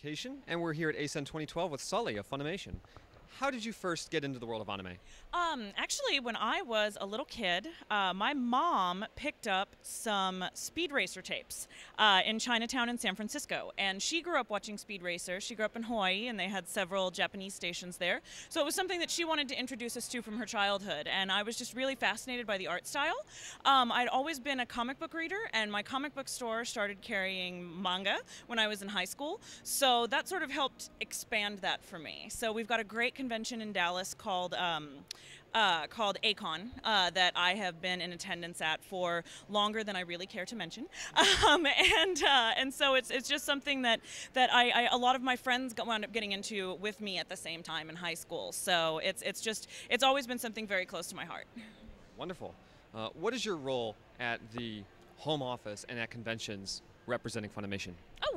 Vacation, and we're here at ACEN 2012 with Sully of Funimation. How did you first get into the world of anime? Actually, when I was a little kid, my mom picked up some Speed Racer tapes in Chinatown in San Francisco. And she grew up watching Speed Racer. She grew up in Hawaii, and they had several Japanese stations there. So it was something that she wanted to introduce us to from her childhood. And I was just really fascinated by the art style. I'd always been a comic book reader, and my comic book store started carrying manga when I was in high school. So that sort of helped expand that for me. So we've got a great convention in Dallas called ACON that I have been in attendance at for longer than I really care to mention, and so it's just something that a lot of my friends wound up getting into with me at the same time in high school. So it's always been something very close to my heart. Wonderful. What is your role at the home office and at conventions representing Funimation?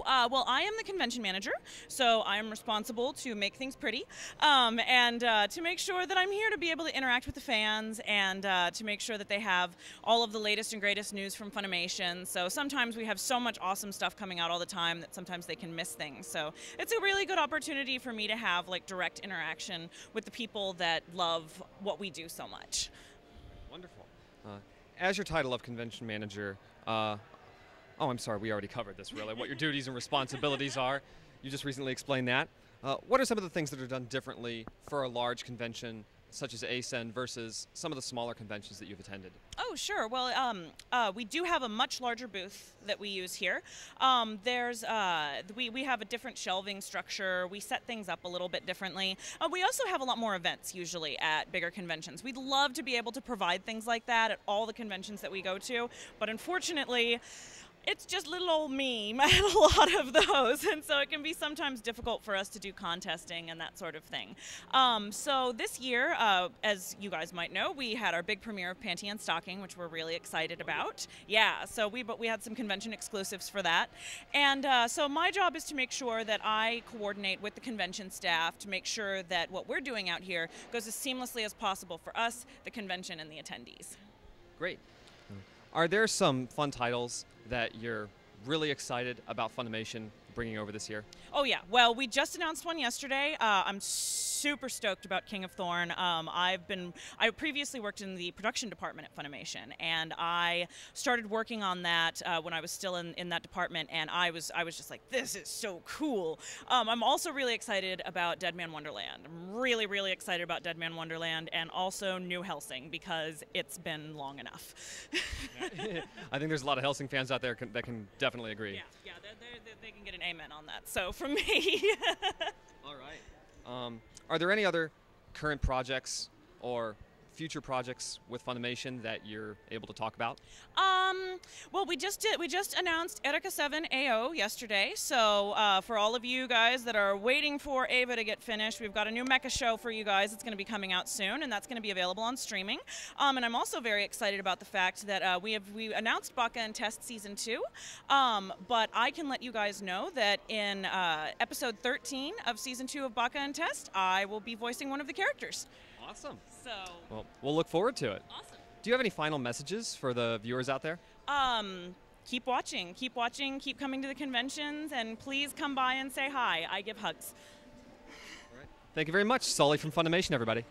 Well, I am the convention manager, so I am responsible to make things pretty and to make sure that I'm here to be able to interact with the fans and to make sure that they have all of the latest and greatest news from Funimation. So sometimes we have so much awesome stuff coming out all the time that sometimes they can miss things. So it's a really good opportunity for me to have like direct interaction with the people that love what we do so much. Wonderful. As your title of convention manager, oh, I'm sorry, we already covered this, really, what your duties and responsibilities are. You just recently explained that. What are some of the things that are done differently for a large convention such as ACEN versus some of the smaller conventions that you've attended? Oh, sure. Well, we do have a much larger booth that we use here. We have a different shelving structure. We set things up a little bit differently. We also have a lot more events usually at bigger conventions. We'd love to be able to provide things like that at all the conventions that we go to, but unfortunately, it's just little old me at a lot of those, and so it can be sometimes difficult for us to do contesting and that sort of thing. So this year, as you guys might know, we had our big premiere of Panty and Stocking, which we're really excited about. Yeah, so we had some convention exclusives for that. And so my job is to make sure that I coordinate with the convention staff to make sure that what we're doing out here goes as seamlessly as possible for us, the convention, and the attendees. Great. Are there some fun titles that you're really excited about Funimation bringing over this year? Oh yeah, well, we just announced one yesterday. I'm super stoked about King of Thorn. I previously worked in the production department at Funimation, and I started working on that when I was still in that department, and I was just like, this is so cool. I'm also really excited about Dead Man Wonderland. I'm really, really excited about Dead Man Wonderland, and also New Hellsing, because it's been long enough. I think there's a lot of Hellsing fans out there that can definitely agree. Yeah, they can get an amen on that. So from me. All right. Are there any other current projects or future projects with Funimation that you're able to talk about? Well, we just announced Erika 7 AO yesterday. So for all of you guys that are waiting for Ava to get finished, we've got a new mecha show for you guys. It's going to be coming out soon, and that's going to be available on streaming. And I'm also very excited about the fact that we announced Baka and Test Season 2. But I can let you guys know that in episode 13 of Season 2 of Baka and Test, I will be voicing one of the characters. Awesome. So, well, we'll look forward to it. Awesome. Do you have any final messages for the viewers out there? Keep watching, keep coming to the conventions, and please come by and say hi. I give hugs. All right. Thank you very much, Sully from Funimation, everybody.